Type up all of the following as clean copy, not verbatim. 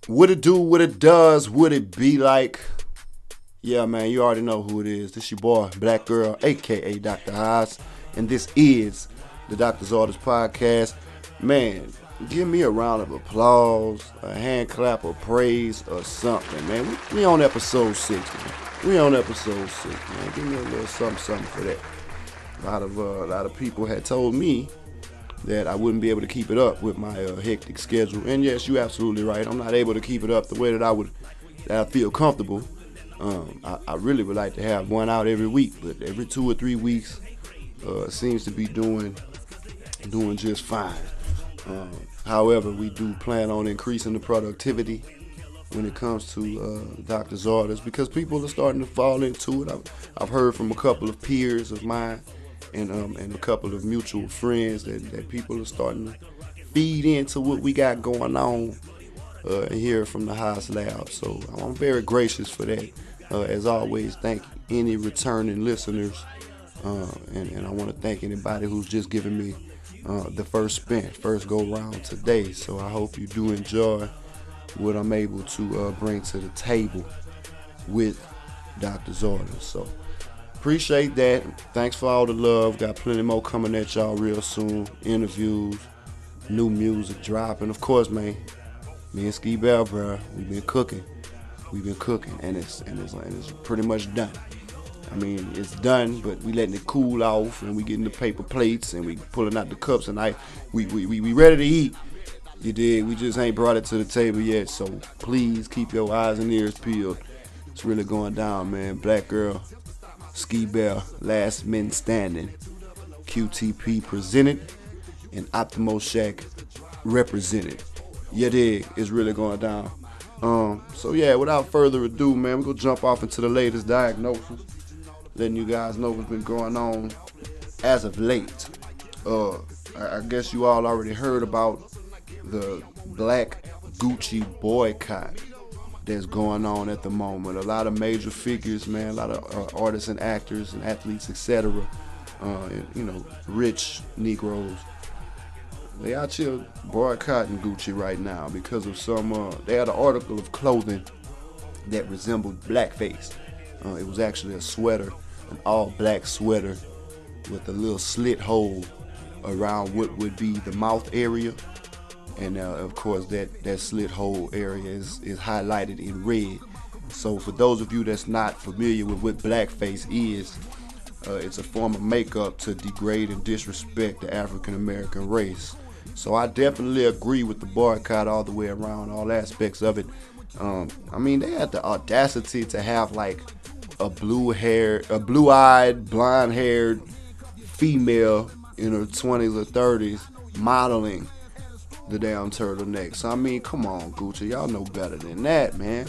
What it do, what it does, what it be like? Yeah, man, you already know who it is. This your boy, Black Girl, aka Dr. H.A.A.S, and this is the Doctor's Orders Podcast. Man, give me a round of applause, a hand clap of praise, or something, man. We on episode 6, man. We on episode 6, man. Give me a little something for that. A lot of people had told me that I wouldn't be able to keep it up with my hectic schedule. And yes, you're absolutely right. I'm not able to keep it up the way that I feel comfortable. I really would like to have one out every week, but every 2 or 3 weeks seems to be doing just fine. However, we do plan on increasing the productivity when it comes to doctor's orders because people are starting to fall into it. I've heard from a couple of peers of mine and a couple of mutual friends that people are starting to feed into what we got going on here from the H.A.A.S lab. So I'm very gracious for that. As always, thank any returning listeners, and I want to thank anybody who's just given me the first go round today. So I hope you do enjoy what I'm able to bring to the table with Doctor's Orders. So appreciate that. Thanks for all the love. Got plenty more coming at y'all real soon. Interviews, new music dropping. Of course, man, me and Ski Bell, bro, we've been cooking, and it's pretty much done. I mean, it's done, but we letting it cool off, and we getting the paper plates, and we pulling out the cups, and we ready to eat. You dig? We just ain't brought it to the table yet, so please keep your eyes and ears peeled. It's really going down, man. Black Girl, Ski Bell, Last Men Standing, QTP presented, and Optimo Shack represented. You dig? It's really going down. So yeah, without further ado, man, we're gonna jump off into the latest diagnosis, letting you guys know what's been going on as of late. I guess you all already heard about the Black Gucci boycott that's going on at the moment. A lot of major figures, man, a lot of artists and actors and athletes, etc. Rich Negroes. They out here boycotting Gucci right now because of they had an article of clothing that resembled blackface. It was actually a sweater, an all black sweater with a little slit hole around what would be the mouth area. And of course that slit hole area is highlighted in red. So for those of you that's not familiar with what blackface is, it's a form of makeup to degrade and disrespect the African American race. So I definitely agree with the boycott all the way around, all aspects of it. I mean, they had the audacity to have like a blue-eyed, blonde-haired female in her 20s or 30s modeling the damn turtleneck. So I mean, come on, Gucci, y'all know better than that, man.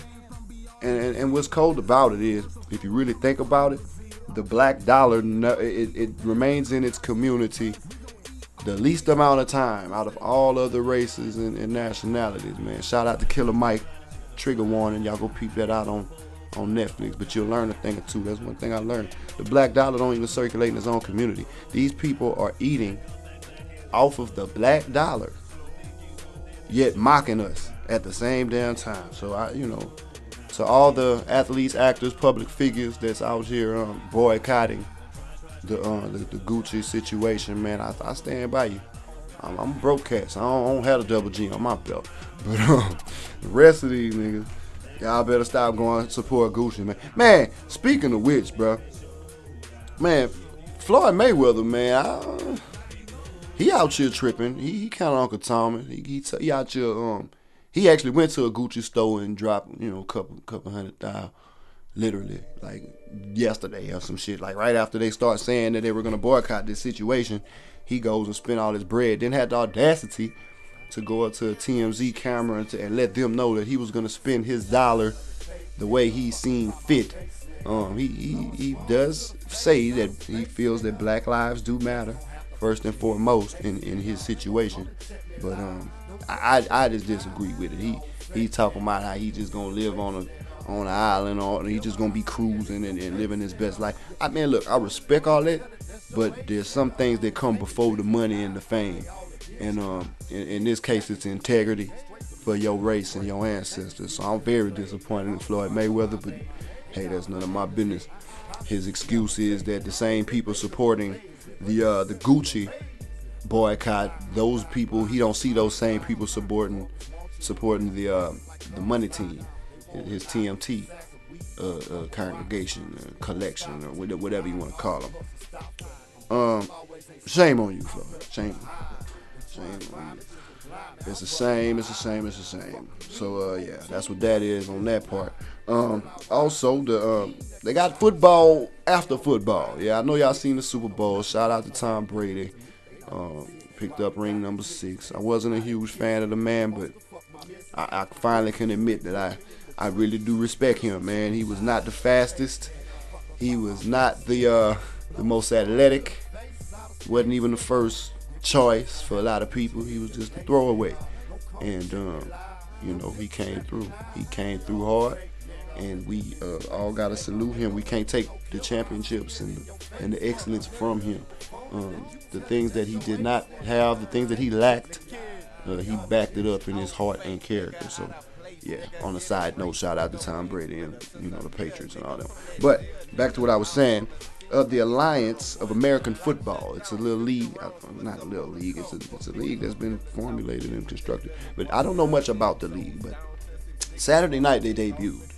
And what's cold about it is, if you really think about it, the black dollar, it remains in its community the least amount of time out of all other races and nationalities, man. Shout out to Killer Mike. Trigger warning, y'all go peep that out on Netflix, but you'll learn a thing or two. That's one thing I learned. The black dollar don't even circulate in its own community. These people are eating off of the black dollar, yet mocking us at the same damn time. So to all the athletes, actors, public figures that's out here boycotting the Gucci situation, man, I stand by you. I'm a broke cat, so I don't have a double G on my belt. But the rest of these niggas, y'all better stop going support Gucci, man. Man, speaking of which, bro, man, Floyd Mayweather, man, he out here tripping. He kind of Uncle Tommy. He out here. He actually went to a Gucci store and dropped, a couple $100,000, literally, like yesterday or some shit. Like right after they start saying that they were gonna boycott this situation, he goes and spend all his bread. Then had the audacity to go up to a TMZ camera and let them know that he was gonna spend his dollar the way he seen fit. He does say that he feels that black lives do matter first and foremost in his situation, but I just disagree with it. He talking about how he just gonna live on an island, or he just gonna be cruising and living his best life. I mean, look, I respect all that, but there's some things that come before the money and the fame, and in this case, it's integrity, for your race and your ancestors. So I'm very disappointed in Floyd Mayweather, but hey, that's none of my business. His excuse is that the same people supporting the Gucci boycott, those people, he don't see those same people supporting the money team, his TMT congregation, collection, or whatever you want to call them. Shame on you, Floyd. Shame on you. It's a shame. It's a shame. It's a shame. So yeah, that's what that is on that part. Also, they got football after football. Yeah, I know y'all seen the Super Bowl. Shout out to Tom Brady. Picked up ring number 6. I wasn't a huge fan of the man, but I finally can admit that I really do respect him, man. He was not the fastest. He was not the most athletic. Wasn't even the first choice for a lot of people. He was just a throwaway. And, he came through. He came through hard. And we all got to salute him. We can't take the championships and the excellence from him. The things that he did not have, the things that he lacked, he backed it up in his heart and character. So, yeah, on a side note, shout out to Tom Brady and, the Patriots and all that. But back to what I was saying. The Alliance of American Football. It's a little league, not a little league. It's a league that's been formulated and constructed. But I don't know much about the league. But Saturday night they debuted.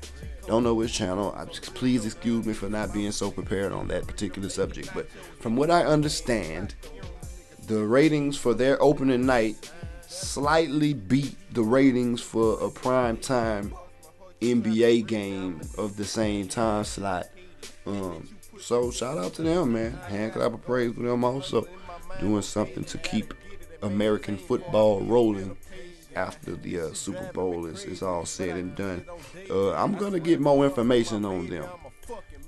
Don't know which channel. Please excuse me for not being so prepared on that particular subject. But from what I understand, the ratings for their opening night slightly beat the ratings for a prime time NBA game of the same time slot. So shout out to them, man. Hand clap of praise for them also doing something to keep American football rolling after the Super Bowl is all said and done. I'm gonna get more information on them.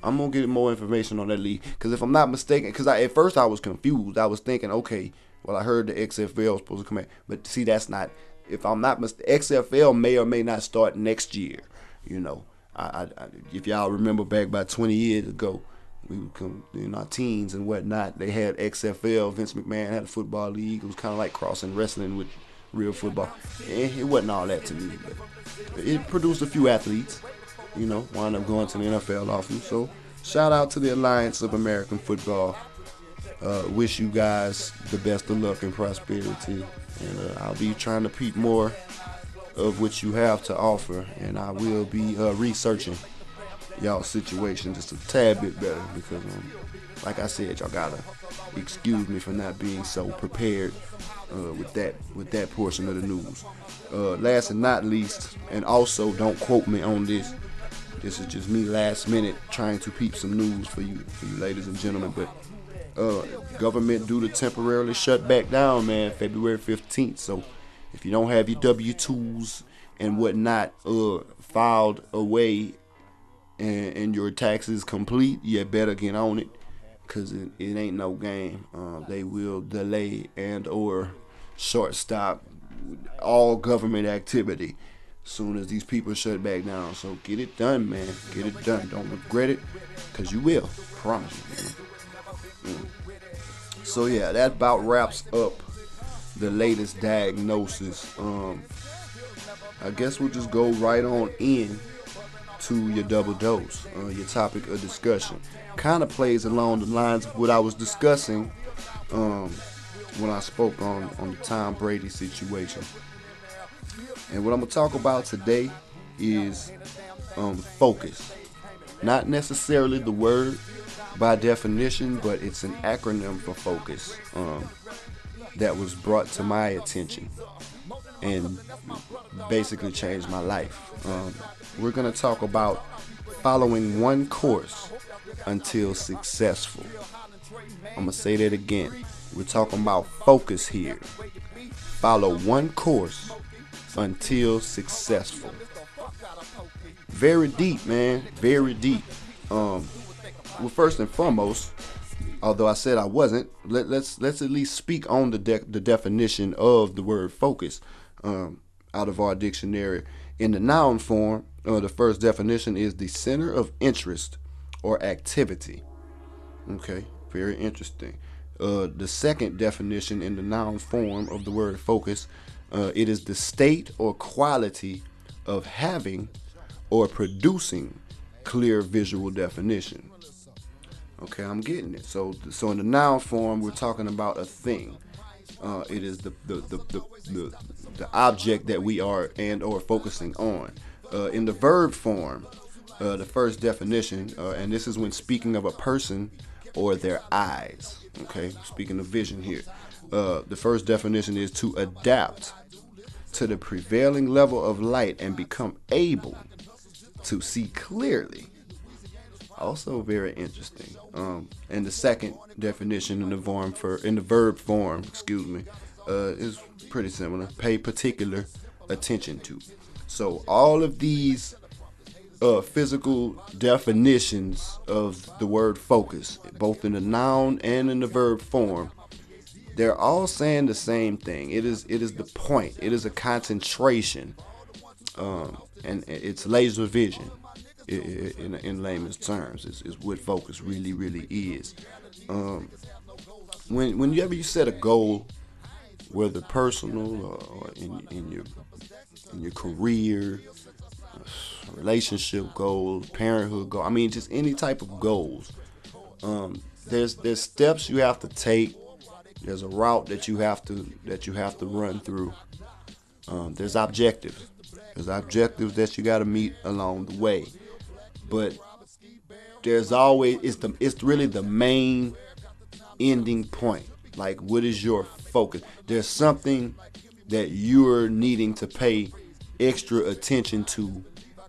I'm gonna get more information on that league because if I'm not mistaken, because at first I was confused. I was thinking, okay, well I heard the XFL was supposed to come in, but see that's not. If I'm not mistaken, XFL may or may not start next year. I if y'all remember back about 20 years ago. We would come in our teens and whatnot. They had XFL. Vince McMahon had a football league. It was kind of like crossing wrestling with real football. And it wasn't all that to me, but it produced a few athletes. Wound up going to the NFL off them. So shout out to the Alliance of American Football. Wish you guys the best of luck and prosperity. And I'll be trying to peep more of what you have to offer. And I will be researching y'all situation just a tad bit better because like I said, y'all gotta excuse me for not being so prepared with that portion of the news. Last and not least, and also don't quote me on this is just me last minute trying to peep some news for you ladies and gentlemen, but government due to temporarily shut back down, man, February 15th. So if you don't have your W-2s and whatnot filed away and your taxes complete, you better get on it because it ain't no game. They will delay and or shortstop all government activity soon as these people shut back down. So get it done, man. Get it done. Don't regret it because you will. Promise you, man. So yeah, that about wraps up the latest diagnosis. I guess we'll just go right on in to your double dose, your topic of discussion. Kind of plays along the lines of what I was discussing when I spoke on the Tom Brady situation. And what I'm going to talk about today is focus. Not necessarily the word by definition, but it's an acronym for focus that was brought to my attention and basically changed my life. We're going to talk about following one course until successful. I'm going to say that again. We're talking about focus here. Follow one course until successful. Very deep, man. Very deep. Well, first and foremost, although I said I wasn't, let's at least speak on the definition of the word focus out of our dictionary. In the noun form, the first definition is the center of interest or activity. Okay, very interesting. The second definition in the noun form of the word focus It is the state or quality of having or producing clear visual definition. Okay, I'm getting it. So in the noun form, we're talking about a thing. It is the object that we are and or focusing on. In the verb form, the first definition, and this is when speaking of a person or their eyes. Okay, speaking of vision here. The first definition is to adapt to the prevailing level of light and become able to see clearly. Also very interesting. And the second definition in the verb form, is pretty similar. Pay particular attention to. So all of these physical definitions of the word focus, both in the noun and in the verb form, they're all saying the same thing. It is the point. It is a concentration, and it's laser vision. In layman's terms, is what focus really is. Whenever you set a goal, whether personal or in your career, relationship goals, parenthood goals. I mean, just any type of goals. There's steps you have to take. There's a route that you have to run through. There's objectives. There's objectives that you got to meet along the way. But there's always it's really the main ending point. Like, what is your focus? There's something that you're needing to pay extra attention to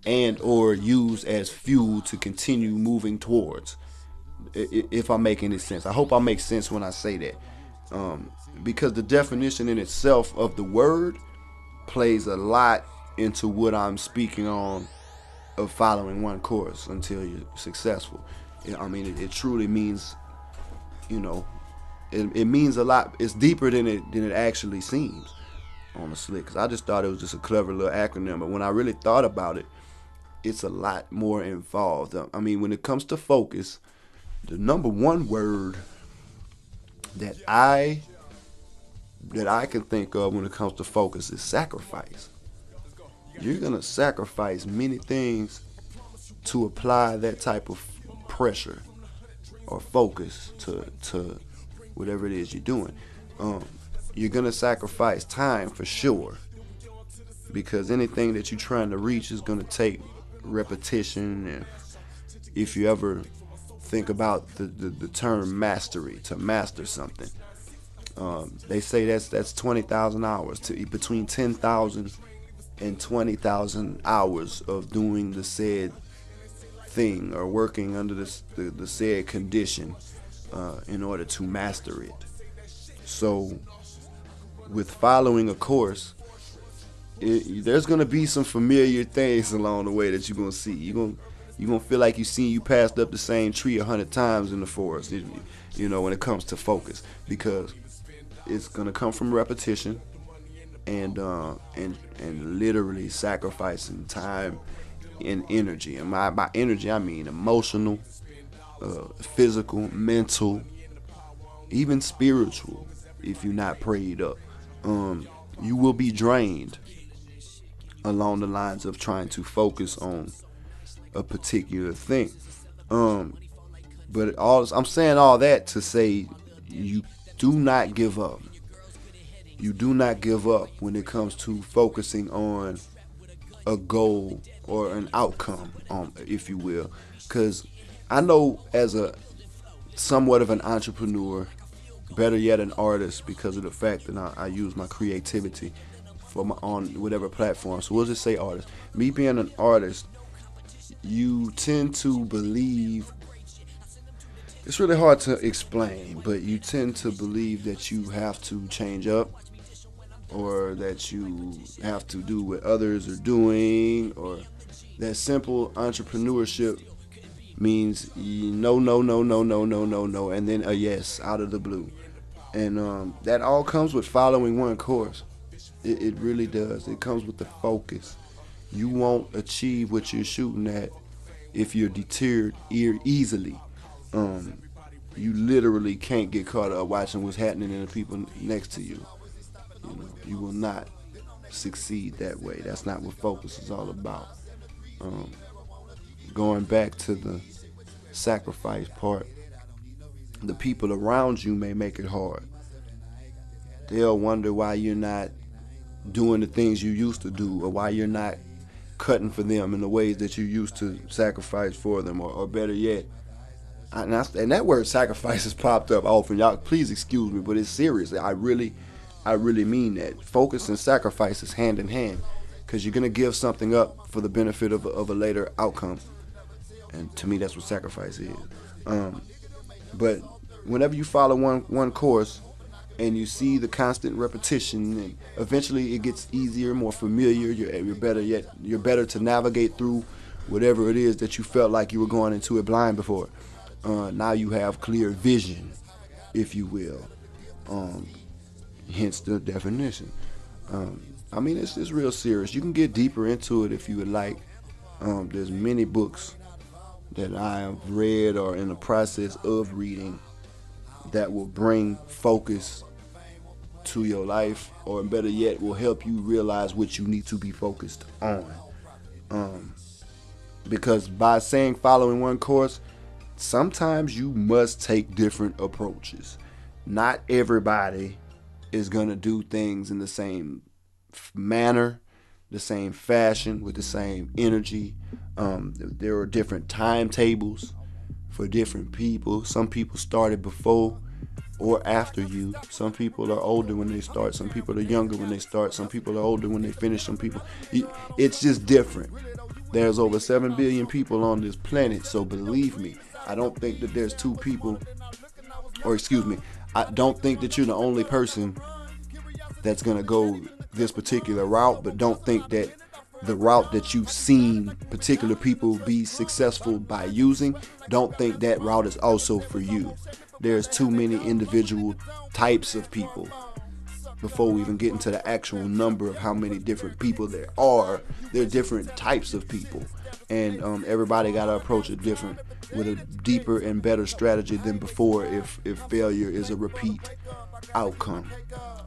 and or use as fuel to continue moving towards. If I make any sense, I hope I make sense when I say that, because the definition in itself of the word plays a lot into what I'm speaking on of following one course until you're successful. I mean, it truly means, you know, it means a lot. It's deeper than it actually seems, honestly. Because I just thought it was just a clever little acronym, but when I really thought about it, it's a lot more involved. I mean, when it comes to focus, the number one word that I can think of when it comes to focus is sacrifice. You're gonna sacrifice many things to apply that type of pressure or focus to whatever it is you're doing. You're gonna sacrifice time for sure, because anything that you're trying to reach is gonna take repetition. And if you ever think about the term mastery, to master something, they say that's 20,000 hours, to between 10,000 and 20,000 hours of doing the said thing or working under the said condition in order to master it. So with following a course, there's gonna be some familiar things along the way that you're gonna see. You're gonna feel like you passed up the same tree 100 times in the forest. When it comes to focus, because it's gonna come from repetition and literally sacrificing time and energy. And by energy, I mean emotional, physical, mental, even spiritual. If you're not prayed up, you will be drained along the lines of trying to focus on a particular thing. But I'm saying all that to say, you do not give up. You do not give up when it comes to focusing on a goal or an outcome, if you will. Because I know, as a somewhat of an entrepreneur, better yet an artist, because of the fact that I use my creativity on whatever platform. So we'll just say artist. Me being an artist, you tend to believe, it's really hard to explain, but you tend to believe that you have to change up, or that you have to do what others are doing, or that simple entrepreneurship means no, no, no, no, no, no, no, no, and then a yes out of the blue. And that all comes with following one course. It really does. It comes with the focus. You won't achieve what you're shooting at if you're deterred easily. You literally can't get caught up watching what's happening to the people next to you. You will not. succeed that way. That's not what focus is all about. Um, Going back to the sacrifice part, the people around you may make it hard. They'll wonder why you're not doing the things you used to do, or why you're not cutting for them in the ways that you used to sacrifice for them, or better yet, and that word sacrifice has popped up often. Y'all, please excuse me, but it's serious. I really mean that. Focus and sacrifice is hand in hand, because you're gonna give something up for the benefit of a later outcome, and to me, that's what sacrifice is. Um, but whenever you follow one course, and you see the constant repetition, and eventually it gets easier, more familiar. You're better to navigate through whatever it is that you felt like you were going into it blind before. Now you have clear vision, if you will. Um, Hence the definition. I mean, it's real serious. You can get deeper into it if you would like. There's many books that I have read or in the process of reading that will bring focus to your life, or better yet, will help you realize what you need to be focused on. Um, because by saying following one course, sometimes you must take different approaches. Not everybody is going to do things in the same manner, the same fashion, with the same energy. There are different timetables for different people. Some people started before or after you. Some people are older when they start. Some people are younger when they start. Some people are older when they finish. Some people, it's just different. There's over 7 billion people on this planet, so believe me, I don't think that there's two people, or excuse me, I don't think that you're the only person that's going to go this particular route, but don't think that the route that you've seen particular people be successful by using, don't think that route is also for you. There's too many individual types of people before we even get into the actual number of how many different people there are. There are different types of people, and everybody got to approach it different, with a deeper and better strategy than before. If failure is a repeat outcome,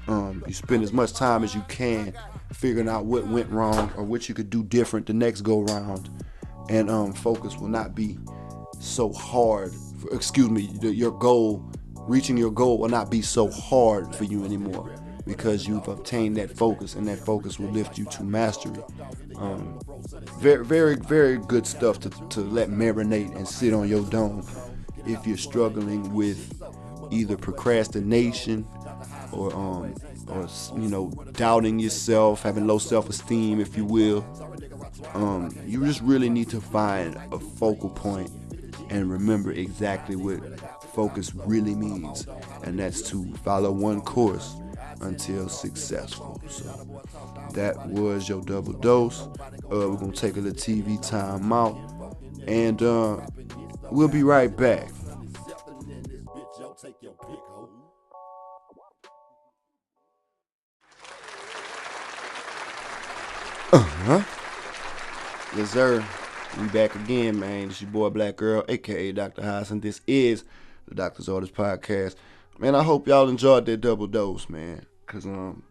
you spend as much time as you can figuring out what went wrong or what you could do different the next go round, and focus will not be so hard. Reaching your goal will not be so hard for you anymore, because you've obtained that focus, and that focus will lift you to mastery. Very, very, very good stuff to let marinate and sit on your dome if you're struggling with either procrastination or doubting yourself, having low self-esteem, if you will. You just really need to find a focal point and remember exactly what focus really means, and that's to follow one course until successful. So that was your double dose. We're gonna take a little TV time out, and we'll be right back. Huh? Yes, sir. We back again, man. It's your boy Black Earl, aka Dr. H.A.A.S, and this is the Doctor's Orders Podcast. Man, I hope y'all enjoyed that double dose, man. Cause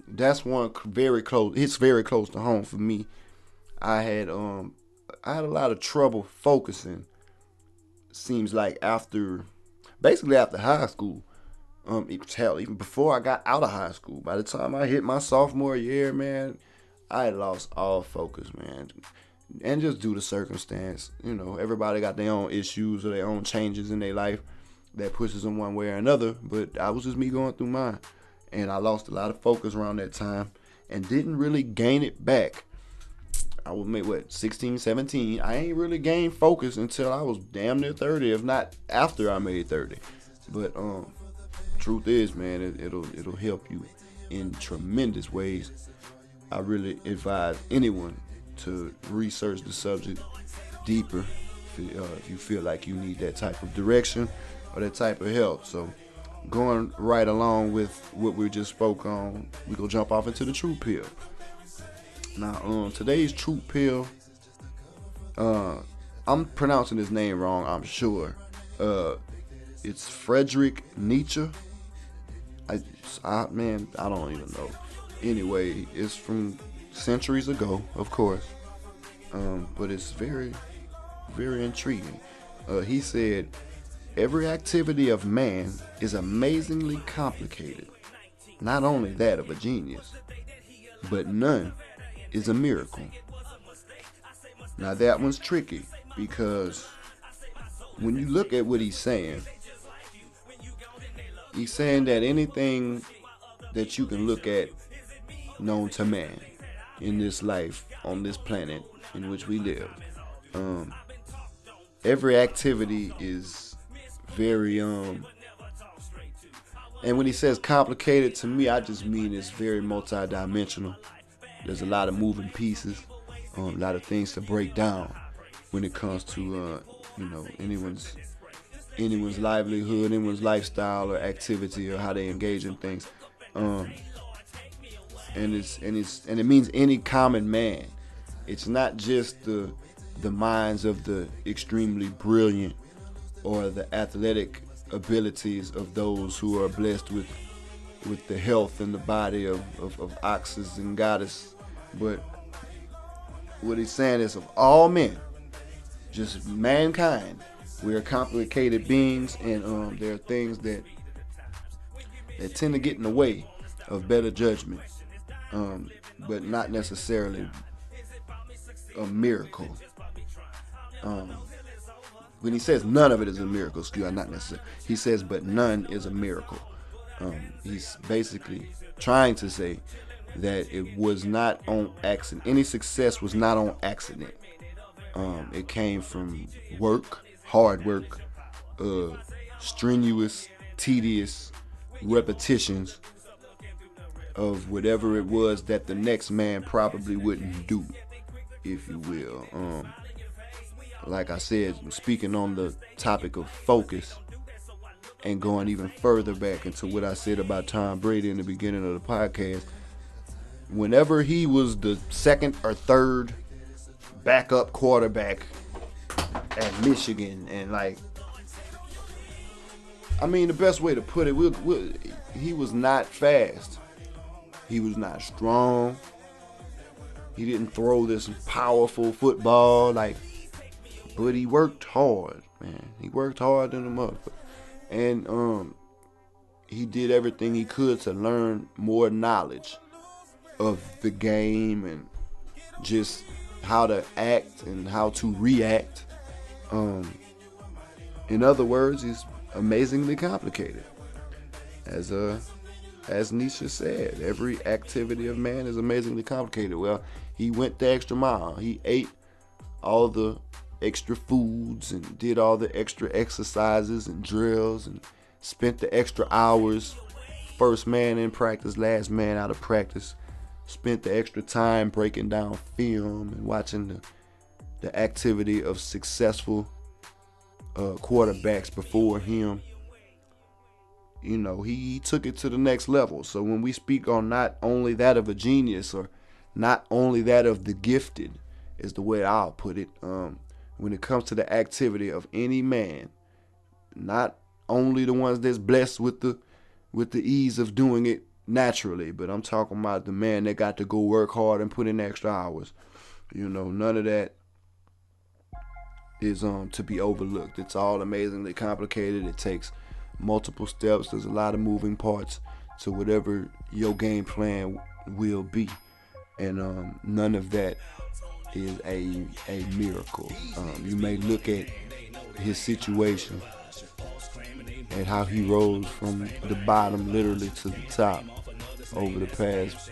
that's one very close. It's very close to home for me. I had a lot of trouble focusing. Seems like basically after high school. Even before I got out of high school. By the time I hit my sophomore year, man, I had lost all focus, man. And just due to circumstance, everybody got their own issues or their own changes in their life that pushes them one way or another. But I was just me going through mine, and I lost a lot of focus around that time and didn't really gain it back. I was 16, 17. I ain't really gained focus until I was damn near 30, if not after I made 30. But truth is, man, it'll help you in tremendous ways. I really advise anyone to research the subject deeper if you feel like you need that type of direction or that type of help. So going right along with what we just spoke on, we gonna jump off into the truth pill. Now, today's truth pill, I'm pronouncing his name wrong, I'm sure. It's Friedrich Nietzsche. I don't even know. Anyway, it's from centuries ago, of course, but it's very, very intriguing. He said, every activity of man is amazingly complicated. Not only that of a genius, but none is a miracle. Now that one's tricky because when you look at what he's saying that anything that you can look at known to man in this life, on this planet in which we live, every activity is very and when he says complicated, to me I just mean it's very multi-dimensional. There's a lot of moving pieces, a lot of things to break down when it comes to anyone's livelihood, anyone's lifestyle or activity, or how they engage in things. And it means any common man. It's not just the minds of the extremely brilliant or the athletic abilities of those who are blessed with the health and the body of oxes and goddess, but what he's saying is of all men, just mankind, we are complicated beings, and there are things that tend to get in the way of better judgment, but not necessarily a miracle. When he says none of it is a miracle, not necessarily. He says, but none is a miracle. He's basically trying to say that it was not on accident. Any success was not on accident. It came from work, hard work, strenuous, tedious repetitions of whatever it was that the next man probably wouldn't do, if you will. Like I said, speaking on the topic of focus and going even further back into what I said about Tom Brady in the beginning of the podcast, whenever he was the second or third backup quarterback at Michigan, and the best way to put it, he was not fast. He was not strong. He didn't throw this powerful football, but he worked hard, man. He worked hard in the motherfucker. And he did everything he could to learn more knowledge of the game and just how to act and how to react. In other words, he's amazingly complicated. As Nietzsche said, every activity of man is amazingly complicated. Well, he went the extra mile. He ate all the extra foods and did all the extra exercises and drills and spent the extra hours, first man in practice, last man out of practice, spent the extra time breaking down film and watching the activity of successful quarterbacks before him. He took it to the next level. So when we speak on not only that of a genius or not only that of the gifted, is the way I'll put it, when it comes to the activity of any man, not only the ones that's blessed with the ease of doing it naturally, but I'm talking about the man that got to go work hard and put in extra hours. None of that is to be overlooked. It's all amazingly complicated. It takes multiple steps. There's a lot of moving parts to whatever your game plan will be, and none of that is a miracle. You may look at his situation and how he rose from the bottom literally to the top over the past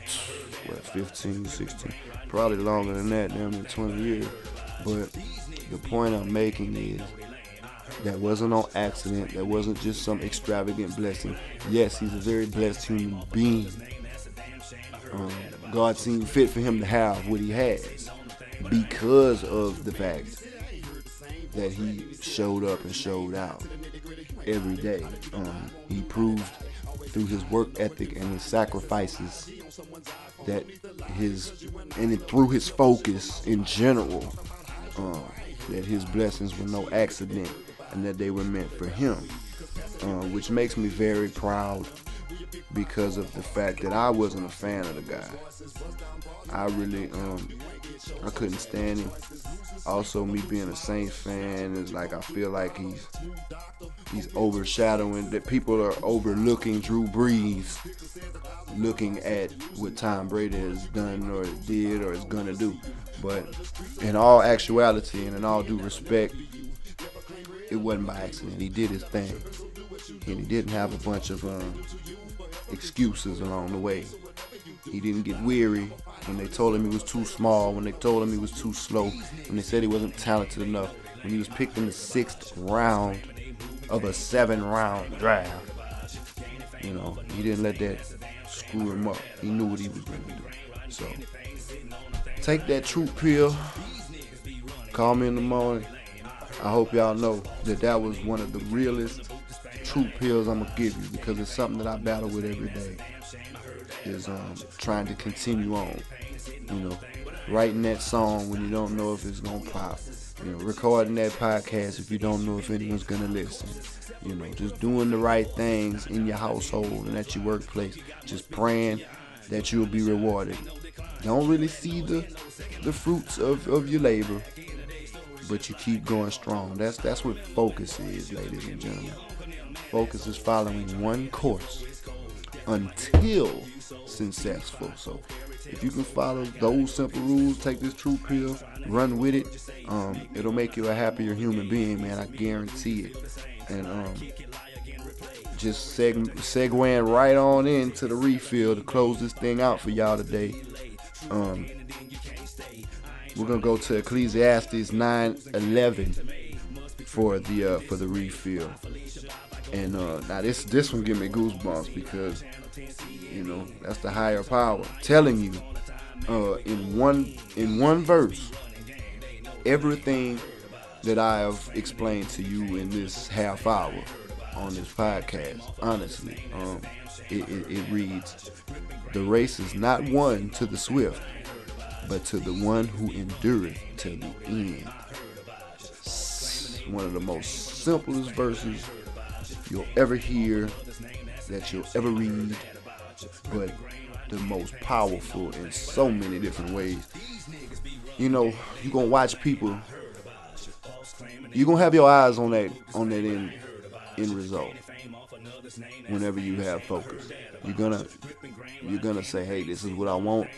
15, 16, probably longer than that, damn near 20 years. But the point I'm making is that wasn't on accident. That wasn't just some extravagant blessing. Yes, he's a very blessed human being. God seemed fit for him to have what he has because of the fact that he showed up and showed out every day. He proved through his work ethic and his sacrifices that through his focus in general, that his blessings were no accident and that they were meant for him, which makes me very proud because of the fact that I wasn't a fan of the guy. I really I couldn't stand him. Also, me being a Saints fan is like I feel like he's overshadowing, that people are overlooking Drew Brees, looking at what Tom Brady has done or did or is gonna do. But in all actuality and in all due respect, it wasn't by accident. He did his thing, and he didn't have a bunch of excuses along the way. He didn't get weary when they told him he was too small, when they told him he was too slow, when they said he wasn't talented enough, when he was picked in the 6th round of a 7-round draft. You know, he didn't let that screw him up. He knew what he was going to do. So, take that truth pill. Call me in the morning. I hope y'all know that that was one of the realest truth pills I'm going to give you, because it's something that I battle with every day. Is trying to continue on. You know, writing that song when you don't know if it's going to pop. You know, recording that podcast if you don't know if anyone's going to listen. You know, just doing the right things in your household and at your workplace. Just praying that you'll be rewarded. Don't really see the fruits of your labor, but you keep going strong. That's what focus is, ladies and gentlemen. Focus is following one course until successful. So if you can follow those simple rules, take this truth pill, run with it, it'll make you a happier human being, man. I guarantee it. And just segueing right on into the refill to close this thing out for y'all today. We're gonna go to Ecclesiastes 9:11 for the refill. And now this one give me goosebumps, because you know that's the higher power telling you in one verse everything that I have explained to you in this half hour on this podcast. Honestly, it reads, "The race is not won to the swift, but to the one who endureth to the end." One of the most simplest verses you'll ever hear, that you'll ever read, but the most powerful in so many different ways. You know, you're gonna watch people, you're gonna have your eyes on that end result. Whenever you have focus, you're gonna say, hey, this is what I want.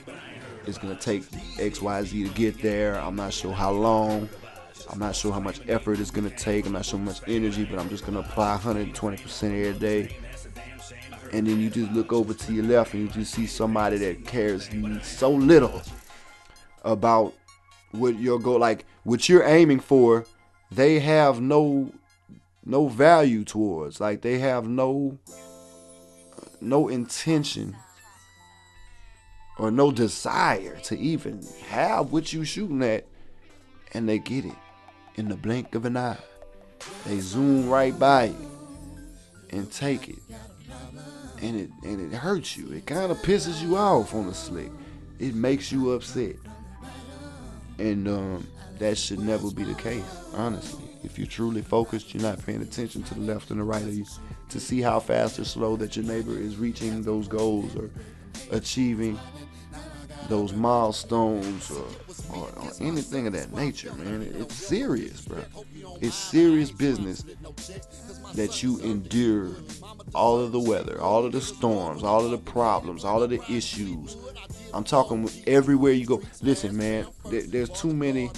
It's gonna take XYZ to get there. I'm not sure how long. I'm not sure how much effort it's gonna take. I'm not sure how much energy, but I'm just gonna apply 120% every day. And then you just look over to your left and you just see somebody that cares so little about what your goal, like what you're aiming for. They have no value towards. Like they have no intention or no desire to even have what you shooting at, and they get it in the blink of an eye. They zoom right by you and take it, and it hurts you. It kind of pisses you off on the slick. It makes you upset, and that should never be the case. Honestly, if you're truly focused, you're not paying attention to the left and the right of you to see how fast or slow that your neighbor is reaching those goals or achieving those milestones or anything of that nature, man. It's serious, bro. It's serious business that you endure all of the weather, all of the storms, all of the problems, all of the issues. I'm talking everywhere you go. Listen, man, there's too many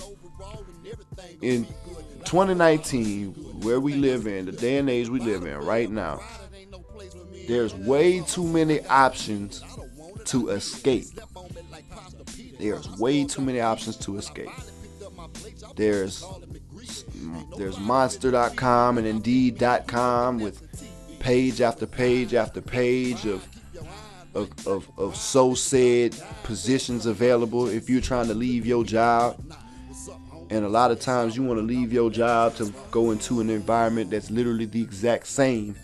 in 2019, where we live in, the day and age we live in right now. There's way too many options to escape. There's way too many options to escape. There's monster.com and indeed.com with page after page after page of so said positions available if you're trying to leave your job. And a lot of times you want to leave your job to go into an environment that's literally the exact same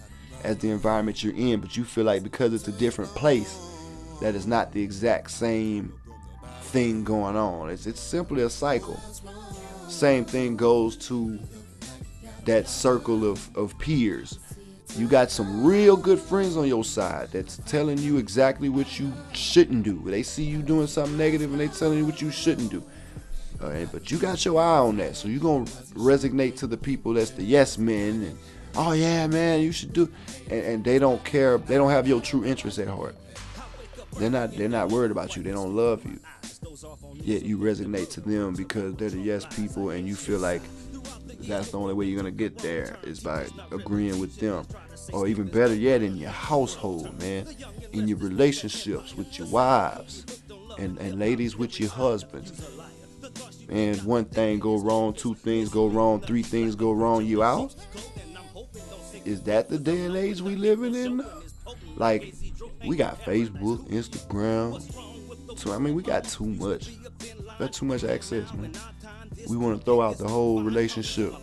as the environment you're in, but you feel like because it's a different place that is not the exact same thing going on. It's simply a cycle. Same thing goes to that circle of peers. You got some real good friends on your side that's telling you exactly what you shouldn't do. They see you doing something negative and they telling you what you shouldn't do. All right, but you got your eye on that, so you're gonna resonate to the people that's the yes men and oh yeah man you should do, and they don't care. They don't have your true interests at heart. They're not worried about you. They don't love you. Yet you resonate to them because they're the yes people, and you feel like that's the only way you're gonna get there is by agreeing with them. Or even better yet, in your household, man, in your relationships with your wives, and ladies with your husbands. And one thing go wrong, two things go wrong, three things go wrong, you out? Is that the day and age we living in? Like, we got Facebook, Instagram. So I mean, we got too much. Got too much access, man. We want to throw out the whole relationship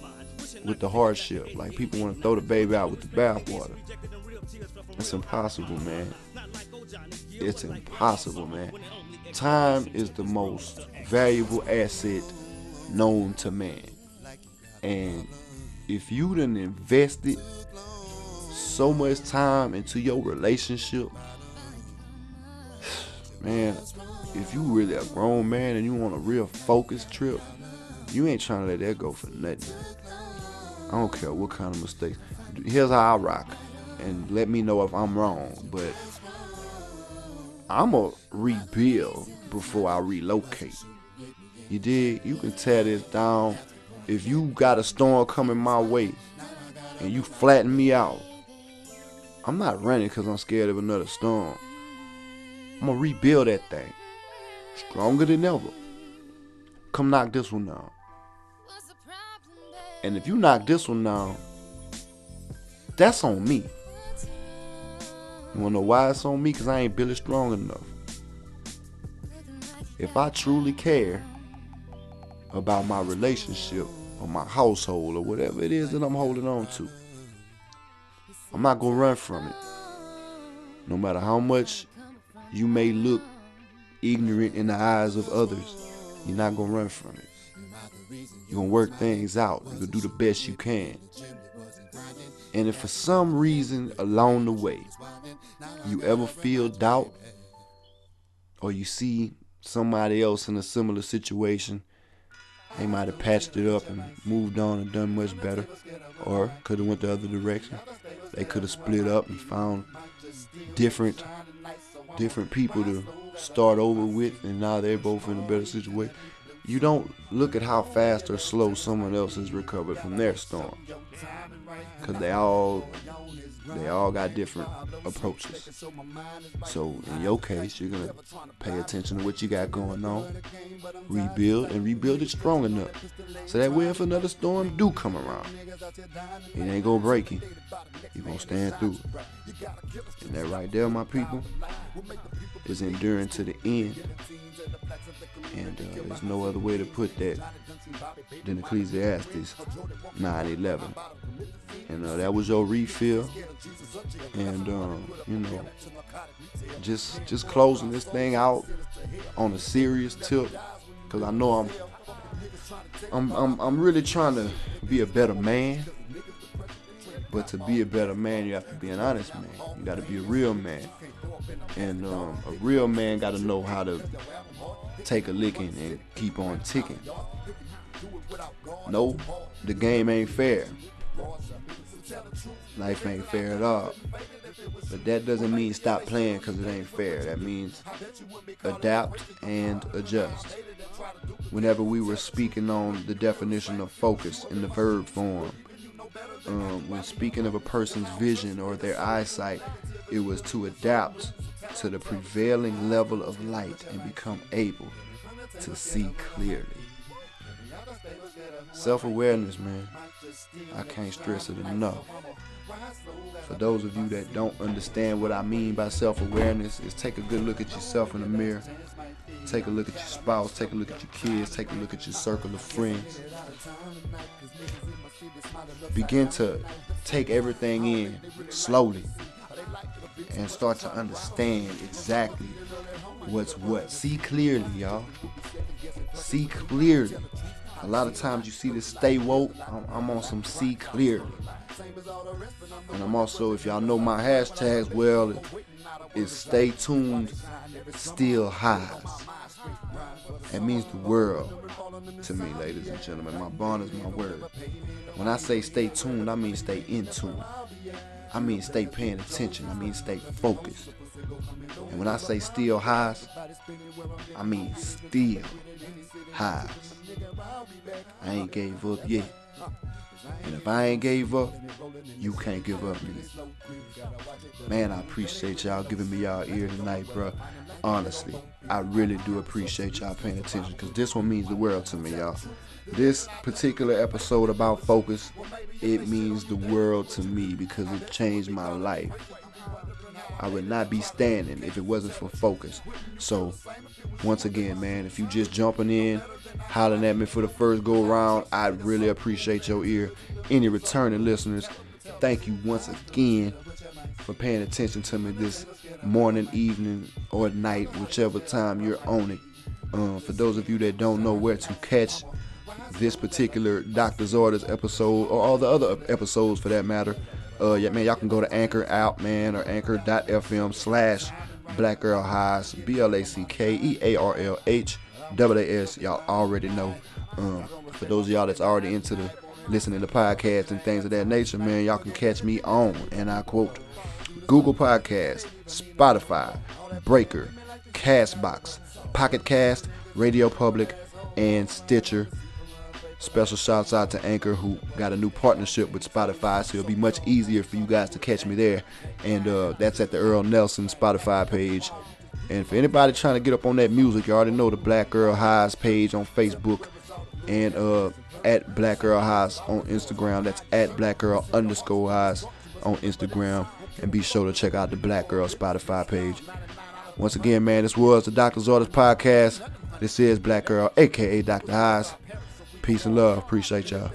with the hardship. Like, people want to throw the baby out with the bathwater. It's impossible, man. It's impossible, man. Time is the most valuable asset known to man. And if you done invested so much time into your relationship, man, if you really a grown man and you want a real focused trip, you ain't trying to let that go for nothing. I don't care what kind of mistakes. Here's how I rock, and let me know if I'm wrong, but I'ma rebuild before I relocate. You dig? You can tear this down. If you got a storm coming my way and you flatten me out, I'm not running because I'm scared of another storm. I'm gonna rebuild that thing stronger than ever. Come knock this one down. And if you knock this one down, that's on me. You wanna know why it's on me? Because I ain't built it strong enough. If I truly care about my relationship or my household or whatever it is that I'm holding on to, I'm not gonna run from it. No matter how much you may look ignorant in the eyes of others, you're not gonna run from it. You're gonna work things out. You're gonna do the best you can. And if for some reason along the way you ever feel doubt, or you see somebody else in a similar situation, they might have patched it up and moved on and done much better, or could have went the other direction. They could have split up and found different people to start over with, and now they're both in a better situation. You don't look at how fast or slow someone else has recovered from their storm, because they all got different approaches. So in your case, you're gonna pay attention to what you got going on, rebuild it strong enough, so that way if another storm do come around, it ain't gonna break you. You're gonna stand through it. And that right there, my people, is enduring to the end. And there's no other way to put that than Ecclesiastes 9:11. And that was your refill. And just closing this thing out on a serious tip, because I know I'm really trying to be a better man. But to be a better man, you have to be an honest man. You got to be a real man. And a real man got to know how to take a licking and keep on ticking. No, the game ain't fair. Life ain't fair at all. But that doesn't mean stop playing because it ain't fair. That means adapt and adjust. Whenever we were speaking on the definition of focus in the verb form, when speaking of a person's vision or their eyesight, it was to adapt to the prevailing level of light and become able to see clearly. Self-awareness, man. I can't stress it enough. For those of you that don't understand what I mean by self-awareness, is take a good look at yourself in the mirror. Take a look at your spouse, take a look at your kids, take a look at your circle of friends. Begin to take everything in slowly and start to understand exactly what's what. See clearly, y'all. See clearly. A lot of times you see this stay woke. I'm on some see clearly. And I'm also, if y'all know my hashtags well, it's stay tuned, still highs. That means the world to me, ladies and gentlemen. My bond is my word. When I say stay tuned, I mean stay in tune. I mean stay paying attention. I mean stay focused. And when I say still highs, I mean still highs. I ain't gave up yet. And if I ain't gave up, you can't give up neither. Man, I appreciate y'all giving me y'all ear tonight, bro. Honestly, I really do appreciate y'all paying attention, because this one means the world to me, y'all. This particular episode about focus, it means the world to me because it changed my life. I would not be standing if it wasn't for focus. So, once again, man, if you just jumping in, hollering at me for the first go around, I really appreciate your ear. Any returning listeners, thank you once again for paying attention to me this morning, evening, or night, whichever time you're on it. For those of you that don't know where to catch this particular Doctor's Orders episode, or all the other episodes for that matter, yeah, man, y'all can go to Anchor out, man, or anchor.fm/Black Earl H.A.A.S, BLACKEARLH. Y'all already know. For those of y'all that's already into the listening to podcasts and things of that nature, man, y'all can catch me on, and I quote, Google Podcasts, Spotify, Breaker, Castbox, Pocket Cast, Radio Public, and Stitcher. Special shouts out to Anchor, who got a new partnership with Spotify, so it'll be much easier for you guys to catch me there. And that's at the Earl Nelson Spotify page. And for anybody trying to get up on that music, you already know the Black Earl H.A.A.S page on Facebook, and at Black Earl H.A.A.S on Instagram. That's at Black Earl_H.A.A.S on Instagram. And be sure to check out the Black Earl Spotify page. Once again, man, this was the Doctor's Orders Podcast. This is Black Earl, a.k.a. Dr. H.A.A.S. Peace and love. Appreciate y'all.